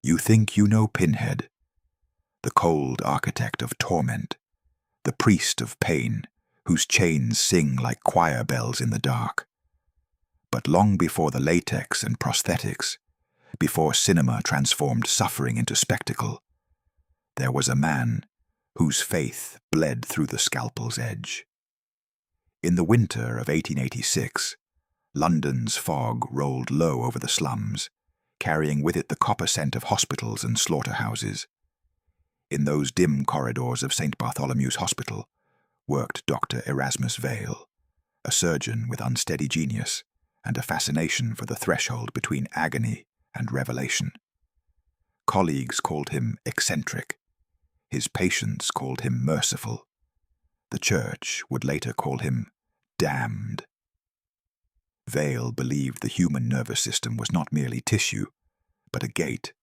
You think you know Pinhead, the cold architect of torment, the priest of pain, whose chains sing like choir bells in the dark. But long before the latex and prosthetics, before cinema transformed suffering into spectacle, there was a man whose faith bled through the scalpel's edge. In the winter of 1886, London's fog rolled low over the slums, carrying with it the copper scent of hospitals and slaughterhouses. In those dim corridors of St. Bartholomew's Hospital worked Dr. Erasmus Vale, a surgeon with unsteady genius and a fascination for the threshold between agony and revelation. Colleagues called him eccentric. His patients called him merciful. The church would later call him damned. Vale believed the human nervous system was not merely tissue, but a gate,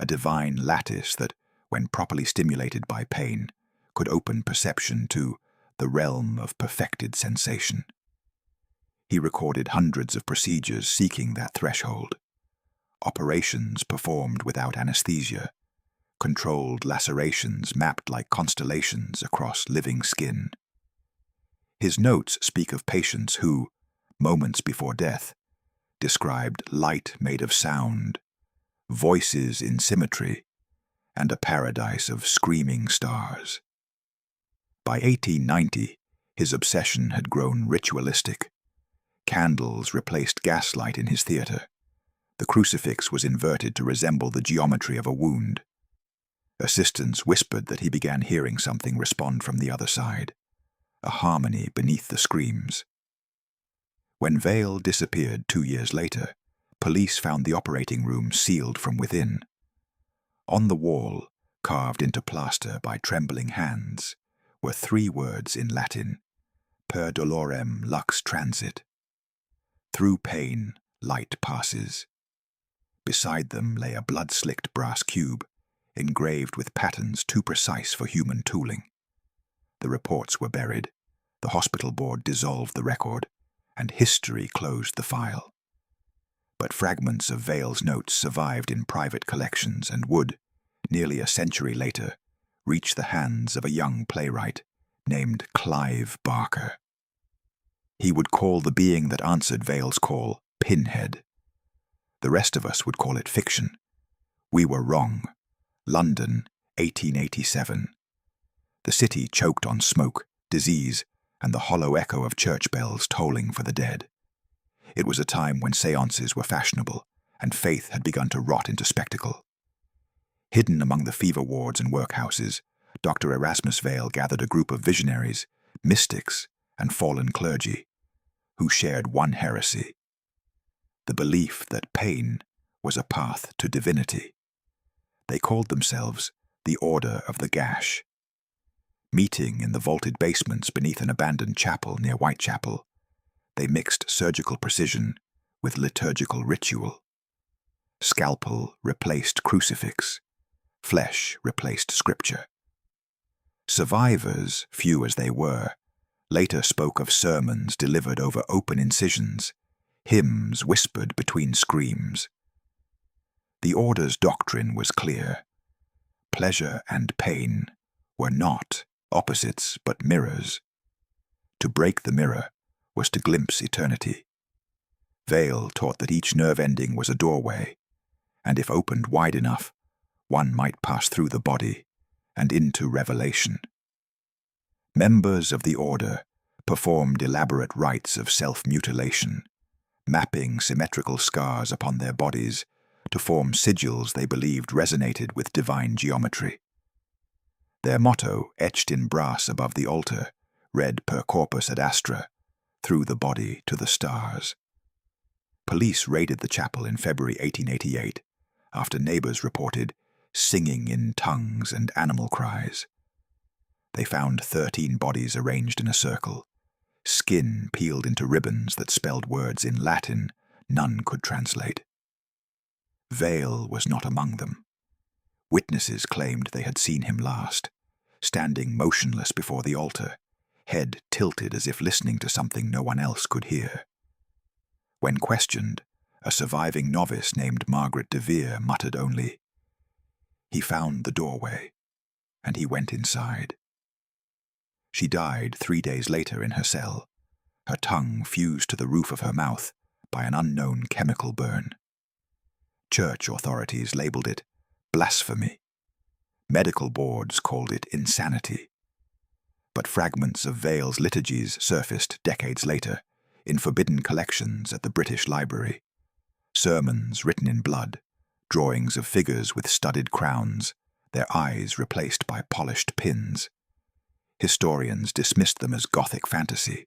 a divine lattice that, when properly stimulated by pain, could open perception to the realm of perfected sensation. He recorded hundreds of procedures seeking that threshold, operations performed without anesthesia, controlled lacerations mapped like constellations across living skin. His notes speak of patients who, moments before death, described light made of sound, voices in symmetry, and a paradise of screaming stars. By 1890, his obsession had grown ritualistic. Candles replaced gaslight in his theater. The crucifix was inverted to resemble the geometry of a wound. Assistants whispered that he began hearing something respond from the other side, a harmony beneath the screams. When Vale disappeared 2 years later, police found the operating room sealed from within. On the wall, carved into plaster by trembling hands, were 3 words in Latin: per dolorem lux transit. Through pain, light passes. Beside them lay a blood-slicked brass cube, engraved with patterns too precise for human tooling. The reports were buried, the hospital board dissolved the record, and history closed the file. But fragments of Vale's notes survived in private collections and would, nearly a century later, reach the hands of a young playwright named Clive Barker. He would call the being that answered Vale's call Pinhead. The rest of us would call it fiction. We were wrong. London, 1887. The city choked on smoke, disease, and the hollow echo of church bells tolling for the dead. It was a time when seances were fashionable, and faith had begun to rot into spectacle. Hidden among the fever wards and workhouses, Dr. Erasmus Vale gathered a group of visionaries, mystics, and fallen clergy, who shared one heresy: the belief that pain was a path to divinity. They called themselves the Order of the Gash. Meeting in the vaulted basements beneath an abandoned chapel near Whitechapel, they mixed surgical precision with liturgical ritual. Scalpel replaced crucifix. Flesh replaced scripture. Survivors, few as they were, later spoke of sermons delivered over open incisions, hymns whispered between screams. The Order's doctrine was clear. Pleasure and pain were not opposites but mirrors. To break the mirror was to glimpse eternity. Vale taught that each nerve ending was a doorway, and if opened wide enough, one might pass through the body and into revelation. Members of the Order performed elaborate rites of self-mutilation, mapping symmetrical scars upon their bodies to form sigils they believed resonated with divine geometry. Their motto, etched in brass above the altar, read per corpus ad astra, through the body to the stars. Police raided the chapel in February 1888, after neighbors reported singing in tongues and animal cries. They found 13 bodies arranged in a circle, skin peeled into ribbons that spelled words in Latin none could translate. Vale was not among them. Witnesses claimed they had seen him last, standing motionless before the altar, head tilted as if listening to something no one else could hear. When questioned, a surviving novice named Margaret de Vere muttered only, He found the doorway, and he went inside. She died 3 days later in her cell, her tongue fused to the roof of her mouth by an unknown chemical burn. Church authorities labeled it blasphemy. Medical boards called it insanity. But fragments of Vale's liturgies surfaced decades later in forbidden collections at the British Library. Sermons written in blood, drawings of figures with studded crowns, their eyes replaced by polished pins. Historians dismissed them as Gothic fantasy.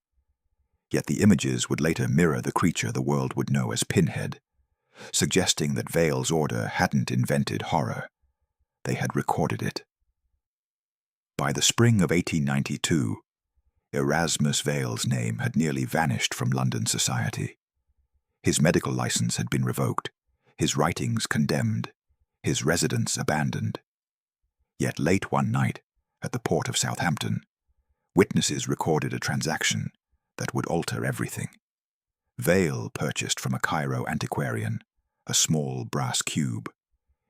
Yet the images would later mirror the creature the world would know as Pinhead, suggesting that Vale's order hadn't invented horror. They had recorded it. By the spring of 1892, Erasmus Vale's name had nearly vanished from London society. His medical license had been revoked, his writings condemned, his residence abandoned. Yet late one night, at the port of Southampton, witnesses recorded a transaction that would alter everything. Vale purchased from a Cairo antiquarian a small brass cube,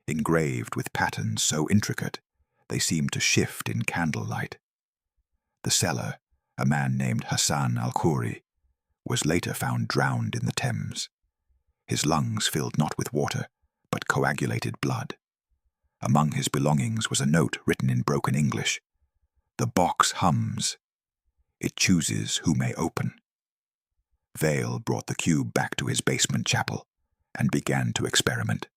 engraved with patterns so intricate they seemed to shift in candlelight. The seller, a man named Hassan al-Khoury, was later found drowned in the Thames. His lungs filled not with water, but coagulated blood. Among his belongings was a note written in broken English. "The box hums. It chooses who may open." Vale brought the cube back to his basement chapel and began to experiment.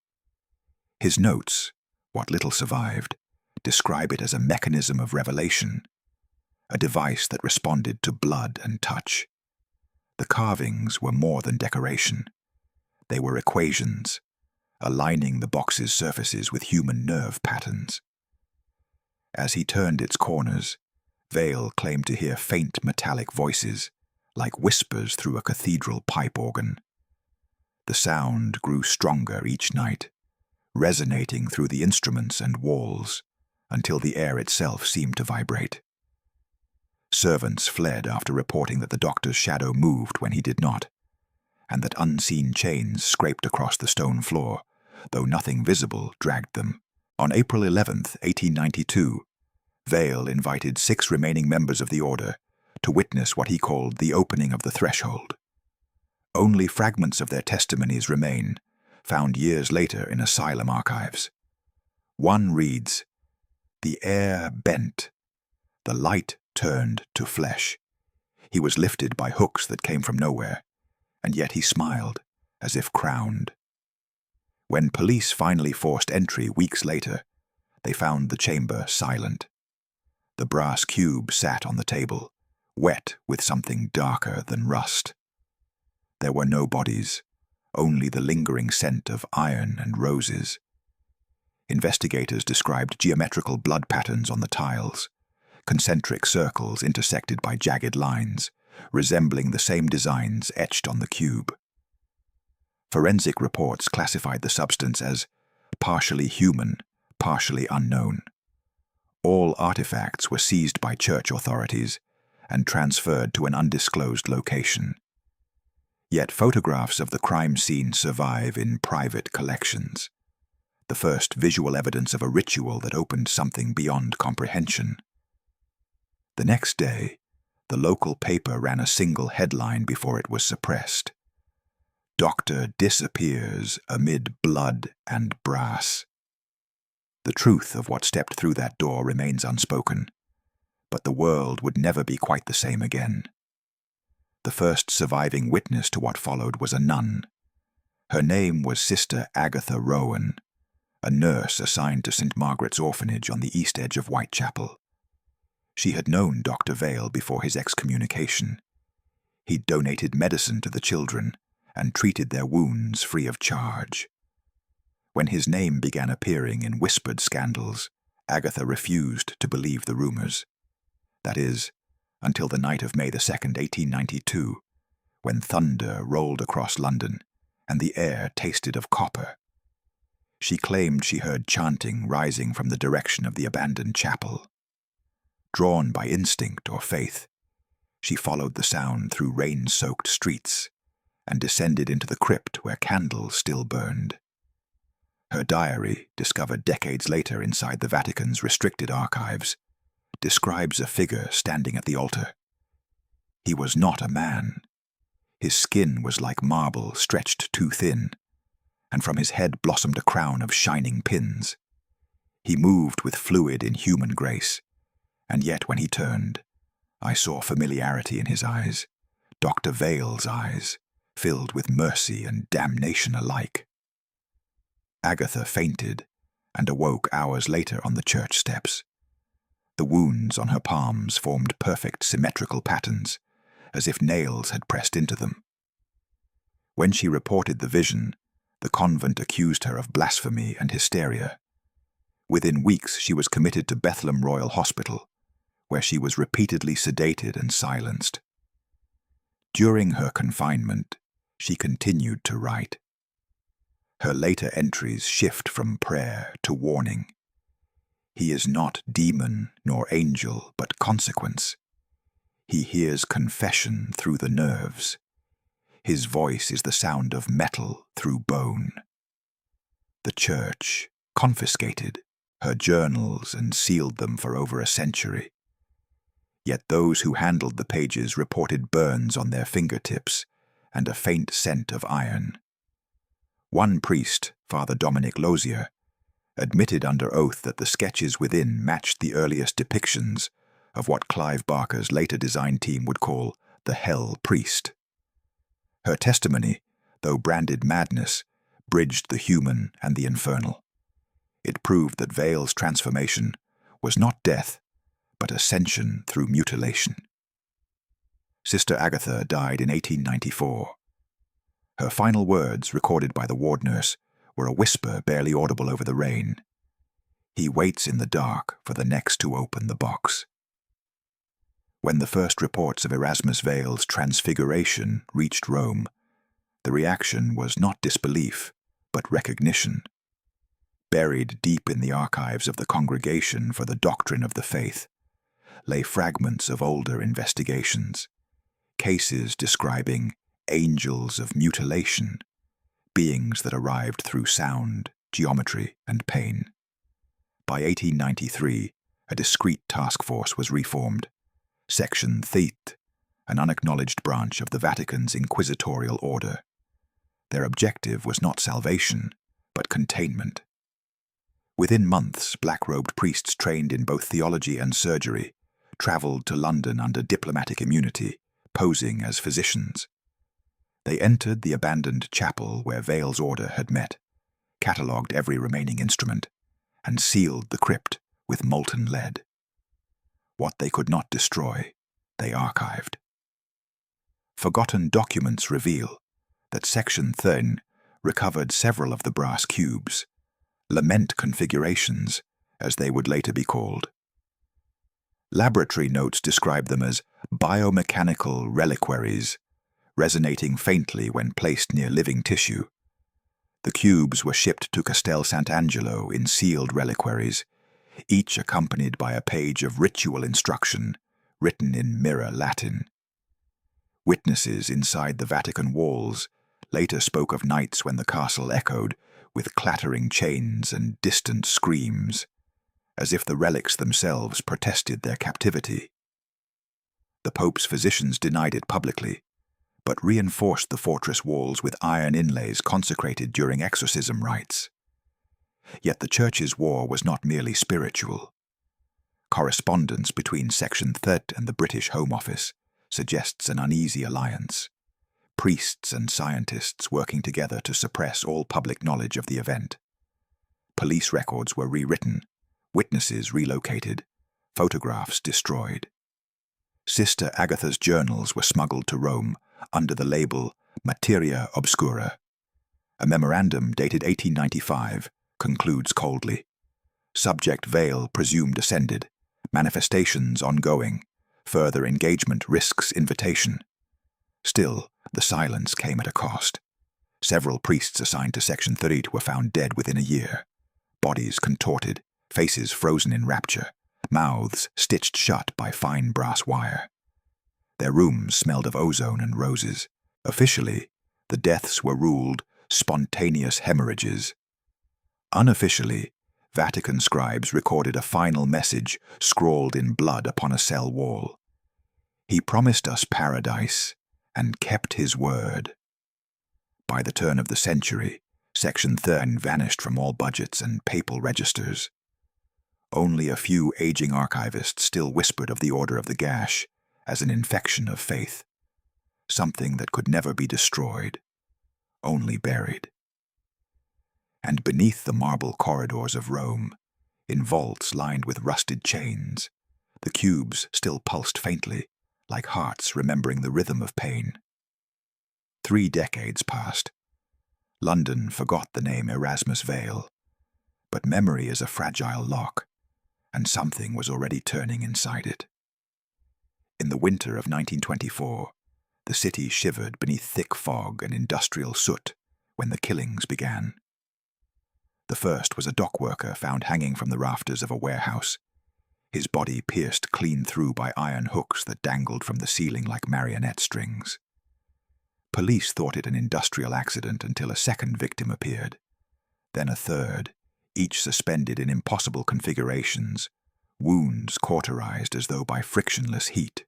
His notes, what little survived, describe it as a mechanism of revelation, a device that responded to blood and touch. The carvings were more than decoration. They were equations, aligning the box's surfaces with human nerve patterns. As he turned its corners, Vale claimed to hear faint metallic voices, like whispers through a cathedral pipe organ. The sound grew stronger each night, resonating through the instruments and walls, until the air itself seemed to vibrate. Servants fled after reporting that the doctor's shadow moved when he did not, and that unseen chains scraped across the stone floor, though nothing visible dragged them. On April 11, 1892, Vale invited 6 remaining members of the order to witness what he called the opening of the threshold. Only fragments of their testimonies remain, found years later in asylum archives. One reads, "The air bent. The light turned to flesh. He was lifted by hooks that came from nowhere, and yet he smiled, as if crowned." When police finally forced entry weeks later, they found the chamber silent. The brass cube sat on the table, wet with something darker than rust. There were no bodies, only the lingering scent of iron and roses. Investigators described geometrical blood patterns on the tiles, concentric circles intersected by jagged lines, resembling the same designs etched on the cube. Forensic reports classified the substance as partially human, partially unknown. All artifacts were seized by church authorities and transferred to an undisclosed location. Yet photographs of the crime scene survive in private collections, the first visual evidence of a ritual that opened something beyond comprehension. The next day, the local paper ran a single headline before it was suppressed. "Doctor disappears amid blood and brass." The truth of what stepped through that door remains unspoken, but the world would never be quite the same again. The first surviving witness to what followed was a nun. Her name was Sister Agatha Rowan, a nurse assigned to St. Margaret's Orphanage on the east edge of Whitechapel. She had known Dr. Vale before his excommunication. He'd donated medicine to the children and treated their wounds free of charge. When his name began appearing in whispered scandals, Agatha refused to believe the rumors. That is, until the night of May 2, 1892, when thunder rolled across London and the air tasted of copper. She claimed she heard chanting rising from the direction of the abandoned chapel. Drawn by instinct or faith, she followed the sound through rain-soaked streets and descended into the crypt where candles still burned. Her diary, discovered decades later inside the Vatican's restricted archives, describes a figure standing at the altar. He was not a man. His skin was like marble stretched too thin, and from his head blossomed a crown of shining pins. He moved with fluid, inhuman grace, and yet when he turned, I saw familiarity in his eyes, Dr. Vale's eyes, filled with mercy and damnation alike. Agatha fainted and awoke hours later on the church steps. The wounds on her palms formed perfect symmetrical patterns, as if nails had pressed into them. When she reported the vision, the convent accused her of blasphemy and hysteria. Within weeks, she was committed to Bethlehem Royal Hospital, where she was repeatedly sedated and silenced. During her confinement, she continued to write. Her later entries shift from prayer to warning. He is not demon nor angel, but consequence. He hears confession through the nerves. His voice is the sound of metal through bone. The church confiscated her journals and sealed them for over a century. Yet those who handled the pages reported burns on their fingertips and a faint scent of iron. One priest, Father Dominic Lozier, admitted under oath that the sketches within matched the earliest depictions of what Clive Barker's later design team would call the Hell Priest. Her testimony, though branded madness, bridged the human and the infernal. It proved that Vale's transformation was not death, but ascension through mutilation. Sister Agatha died in 1894. Her final words, recorded by the ward nurse, were a whisper barely audible over the rain. He waits in the dark for the next to open the box. When the first reports of Erasmus Vale's transfiguration reached Rome, the reaction was not disbelief, but recognition. Buried deep in the archives of the Congregation for the Doctrine of the Faith lay fragments of older investigations, cases describing angels of mutilation, beings that arrived through sound, geometry, and pain. By 1893, a discreet task force was reformed, Section Thete, an unacknowledged branch of the Vatican's inquisitorial order. Their objective was not salvation, but containment. Within months, black-robed priests trained in both theology and surgery traveled to London under diplomatic immunity, posing as physicians. They entered the abandoned chapel where Vale's order had met, catalogued every remaining instrument, and sealed the crypt with molten lead. What they could not destroy, they archived. Forgotten documents reveal that Section Thurn recovered several of the brass cubes, lament configurations, as they would later be called. Laboratory notes describe them as biomechanical reliquaries, resonating faintly when placed near living tissue. The cubes were shipped to Castel Sant'Angelo in sealed reliquaries, each accompanied by a page of ritual instruction written in mirror Latin. Witnesses inside the Vatican walls later spoke of nights when the castle echoed with clattering chains and distant screams, as if the relics themselves protested their captivity. The Pope's physicians denied it publicly, but reinforced the fortress walls with iron inlays consecrated during exorcism rites. Yet the Church's war was not merely spiritual. Correspondence between Section Third and the British Home Office suggests an uneasy alliance, priests and scientists working together to suppress all public knowledge of the event. Police records were rewritten, witnesses relocated, photographs destroyed. Sister Agatha's journals were smuggled to Rome under the label Materia Obscura. A memorandum dated 1895 concludes coldly. Subject Vale presumed ascended, manifestations ongoing, further engagement risks invitation. Still, the silence came at a cost. Several priests assigned to Section 30 were found dead within a year, bodies contorted, faces frozen in rapture, mouths stitched shut by fine brass wire. Their rooms smelled of ozone and roses. Officially, the deaths were ruled spontaneous hemorrhages. Unofficially, Vatican scribes recorded a final message scrawled in blood upon a cell wall. He promised us paradise and kept his word. By the turn of the century, Section 13 vanished from all budgets and papal registers. Only a few aging archivists still whispered of the Order of the Gash as an infection of faith, something that could never be destroyed, only buried. And beneath the marble corridors of Rome, in vaults lined with rusted chains, the cubes still pulsed faintly, like hearts remembering the rhythm of pain. 3 decades passed. London forgot the name Erasmus Vale, but memory is a fragile lock, and something was already turning inside it. In the winter of 1924, the city shivered beneath thick fog and industrial soot when the killings began. The first was a dock worker found hanging from the rafters of a warehouse, his body pierced clean through by iron hooks that dangled from the ceiling like marionette strings. Police thought it an industrial accident until a second victim appeared, then a third, each suspended in impossible configurations, wounds cauterized as though by frictionless heat.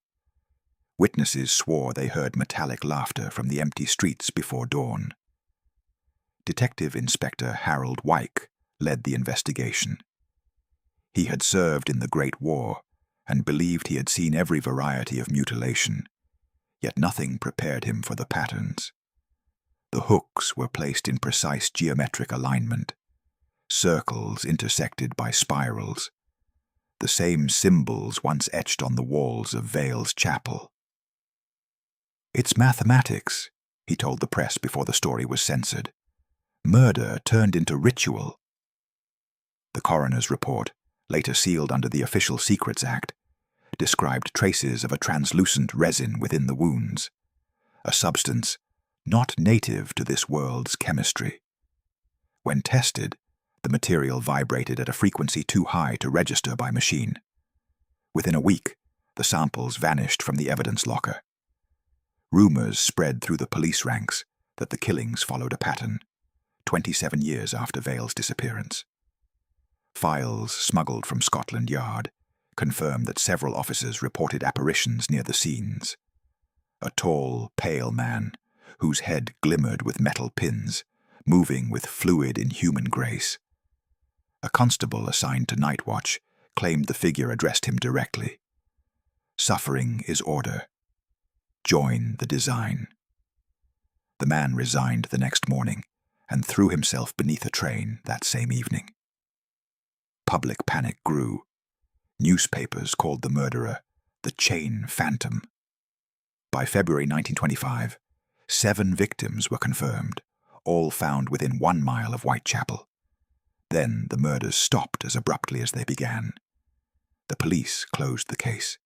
Witnesses swore they heard metallic laughter from the empty streets before dawn. Detective Inspector Harold Wyke led the investigation. He had served in the Great War and believed he had seen every variety of mutilation, yet nothing prepared him for the patterns. The hooks were placed in precise geometric alignment, circles intersected by spirals, the same symbols once etched on the walls of Vale's chapel. "It's mathematics," he told the press before the story was censored. "Murder turned into ritual." The coroner's report, later sealed under the Official Secrets Act, described traces of a translucent resin within the wounds, a substance not native to this world's chemistry. When tested, the material vibrated at a frequency too high to register by machine. Within a week, the samples vanished from the evidence locker. Rumors spread through the police ranks that the killings followed a pattern, 27 years after Vale's disappearance. Files smuggled from Scotland Yard confirmed that several officers reported apparitions near the scenes. A tall, pale man, whose head glimmered with metal pins, moving with fluid, inhuman grace. A constable assigned to night watch claimed the figure addressed him directly. "Suffering is order. Join the design." The man resigned the next morning and threw himself beneath a train that same evening. Public panic grew. Newspapers called the murderer the Chain Phantom. By February 1925, 7 victims were confirmed, all found within 1 mile of Whitechapel. Then the murders stopped as abruptly as they began. The police closed the case.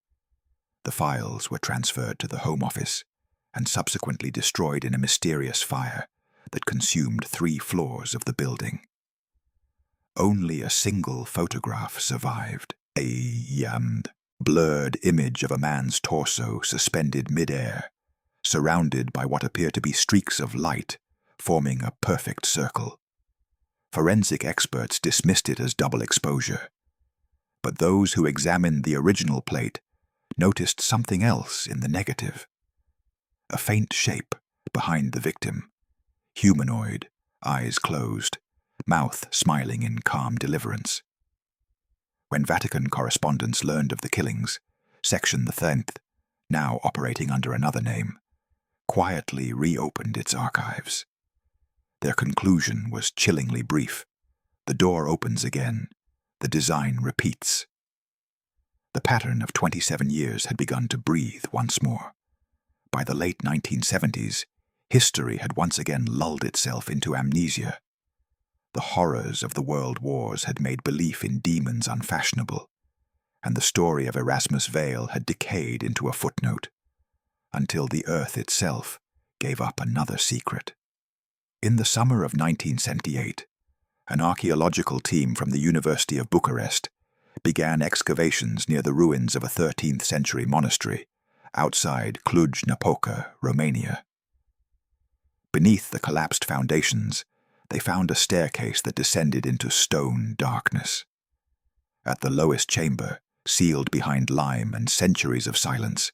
The files were transferred to the Home Office and subsequently destroyed in a mysterious fire that consumed 3 floors of the building. Only a single photograph survived, a blurred image of a man's torso suspended mid-air, surrounded by what appear to be streaks of light, forming a perfect circle. Forensic experts dismissed it as double exposure, but those who examined the original plate noticed something else in the negative. A faint shape behind the victim, humanoid, eyes closed, mouth smiling in calm deliverance. When Vatican correspondents learned of the killings, Section the 10th, now operating under another name, quietly reopened its archives. Their conclusion was chillingly brief. The door opens again. The design repeats. The pattern of 27 years had begun to breathe once more. By the late 1970s, history had once again lulled itself into amnesia. The horrors of the world wars had made belief in demons unfashionable, and the story of Erasmus Vale had decayed into a footnote, until the earth itself gave up another secret. In the summer of 1978, an archaeological team from the University of Bucharest began excavations near the ruins of a 13th-century monastery outside Cluj-Napoca, Romania. Beneath the collapsed foundations, they found a staircase that descended into stone darkness. At the lowest chamber, sealed behind lime and centuries of silence,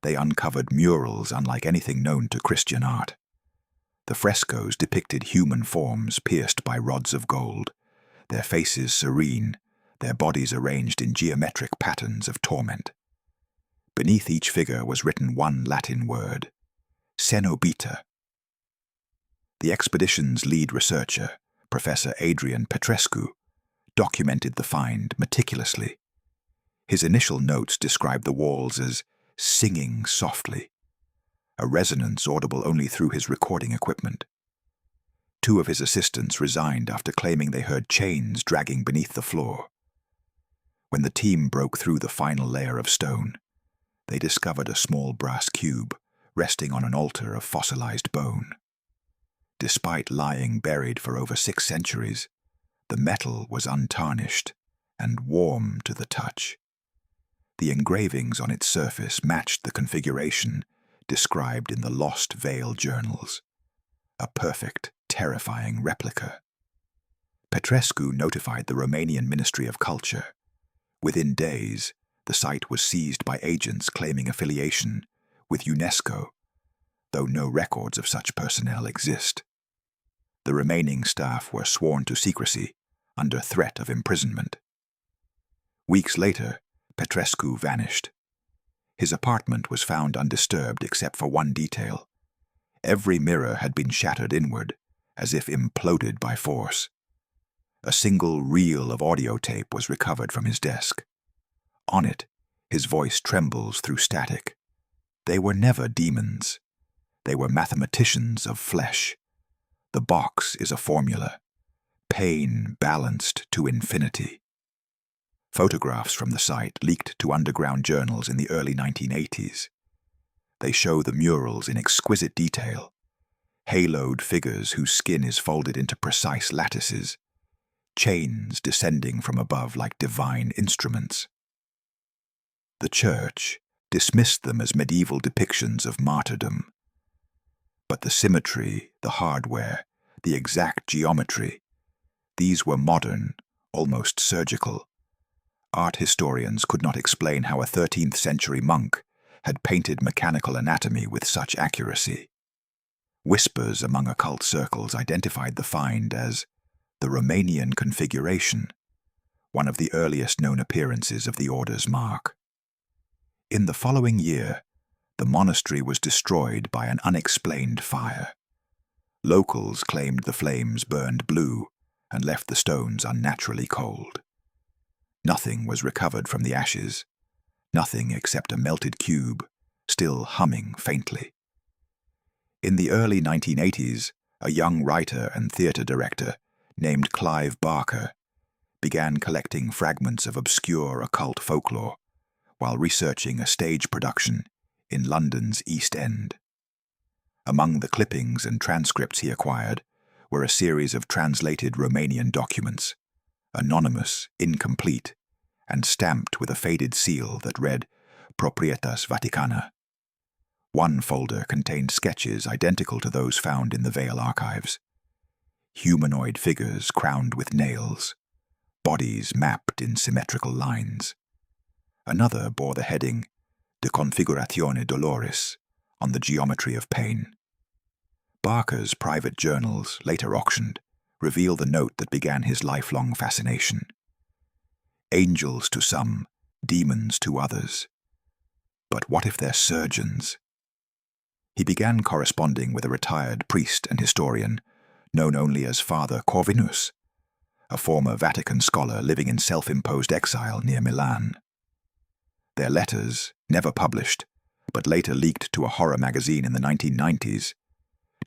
they uncovered murals unlike anything known to Christian art. The frescoes depicted human forms pierced by rods of gold, their faces serene, their bodies arranged in geometric patterns of torment. Beneath each figure was written one Latin word, cenobita. The expedition's lead researcher, Professor Adrian Petrescu, documented the find meticulously. His initial notes described the walls as singing softly, a resonance audible only through his recording equipment. Two of his assistants resigned after claiming they heard chains dragging beneath the floor. When the team broke through the final layer of stone, they discovered a small brass cube resting on an altar of fossilized bone. Despite lying buried for over 6 centuries, the metal was untarnished and warm to the touch. The engravings on its surface matched the configuration described in the Lost Veil journals, a perfect, terrifying replica. Petrescu notified the Romanian Ministry of Culture. Within days, the site was seized by agents claiming affiliation with UNESCO, though no records of such personnel exist. The remaining staff were sworn to secrecy under threat of imprisonment. Weeks later, Petrescu vanished. His apartment was found undisturbed except for one detail. Every mirror had been shattered inward, as if imploded by force. A single reel of audio tape was recovered from his desk. On it, his voice trembles through static. They were never demons. They were mathematicians of flesh. The box is a formula. Pain balanced to infinity. Photographs from the site leaked to underground journals in the early 1980s. They show the murals in exquisite detail, haloed figures whose skin is folded into precise lattices, chains descending from above like divine instruments. The Church dismissed them as medieval depictions of martyrdom. But the symmetry, the hardware, the exact geometry, these were modern, almost surgical. Art historians could not explain how a 13th century monk had painted mechanical anatomy with such accuracy. Whispers among occult circles identified the find as the Romanian configuration, one of the earliest known appearances of the order's mark. In the following year, the monastery was destroyed by an unexplained fire. Locals claimed the flames burned blue and left the stones unnaturally cold. Nothing was recovered from the ashes, nothing except a melted cube, still humming faintly. In the early 1980s, a young writer and theatre director named Clive Barker began collecting fragments of obscure occult folklore while researching a stage production in London's East End. Among the clippings and transcripts he acquired were a series of translated Romanian documents, anonymous, incomplete, and stamped with a faded seal that read Proprietas Vaticana. One folder contained sketches identical to those found in the Veil archives. Humanoid figures crowned with nails, bodies mapped in symmetrical lines. Another bore the heading De Configuratione Doloris, on the geometry of pain. Barker's private journals, later auctioned, reveal the note that began his lifelong fascination. Angels to some, demons to others. But what if they're surgeons? He began corresponding with a retired priest and historian, known only as Father Corvinus, a former Vatican scholar living in self-imposed exile near Milan. Their letters, never published, but later leaked to a horror magazine in the 1990s,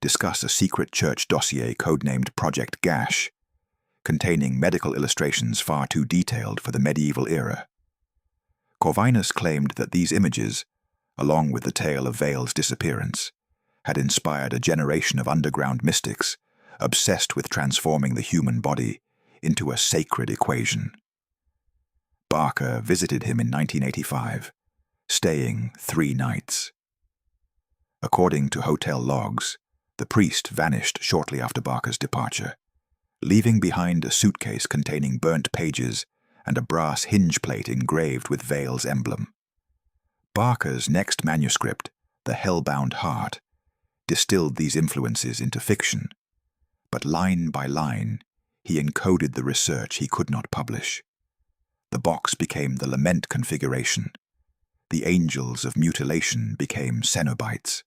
discuss a secret church dossier codenamed Project Gash, containing medical illustrations far too detailed for the medieval era. Corvinus claimed that these images, along with the tale of Veil's disappearance, had inspired a generation of underground mystics obsessed with transforming the human body into a sacred equation. Barker visited him in 1985, staying 3 nights. According to hotel logs, the priest vanished shortly after Barker's departure. leaving behind a suitcase containing burnt pages and a brass hinge plate engraved with Vale's emblem. Barker's next manuscript, The Hellbound Heart, distilled these influences into fiction, but line by line, he encoded the research he could not publish. The box became the lament configuration, the angels of mutilation became Cenobites,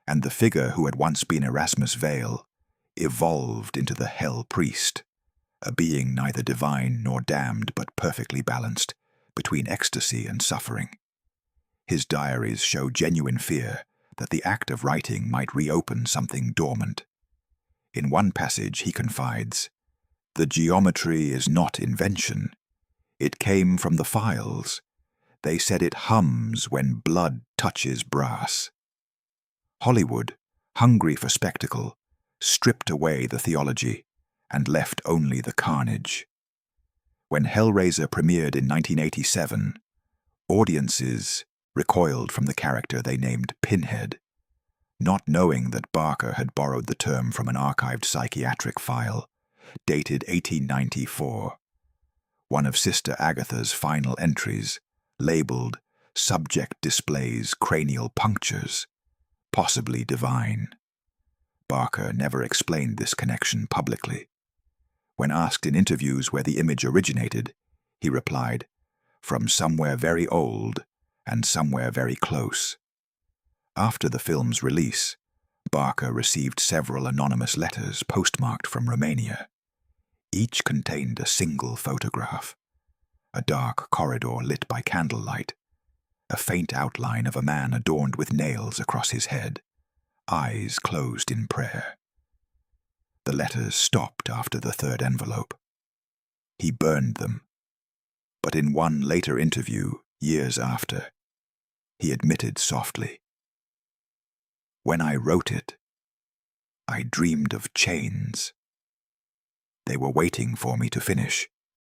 and the figure who had once been Erasmus Vale evolved into the Hell Priest, a being neither divine nor damned but perfectly balanced between ecstasy and suffering. His diaries show genuine fear that the act of writing might reopen something dormant. In one passage he confides, "The geometry is not invention. It came from the files. They said it hums when blood touches brass." Hollywood, hungry for spectacle, stripped away the theology and left only the carnage. When Hellraiser premiered in 1987, audiences recoiled from the character they named Pinhead, not knowing that Barker had borrowed the term from an archived psychiatric file, dated 1894, one of Sister Agatha's final entries, labeled "Subject displays cranial punctures, possibly divine." Barker never explained this connection publicly. When asked in interviews where the image originated, he replied, "From somewhere very old and somewhere very close." After the film's release, Barker received several anonymous letters postmarked from Romania. Each contained a single photograph, a dark corridor lit by candlelight, a faint outline of a man adorned with nails across his head, eyes closed in prayer. The letters stopped after the third envelope. He burned them, but in one later interview, years after, he admitted softly, "When I wrote it, I dreamed of chains. They were waiting for me to finish.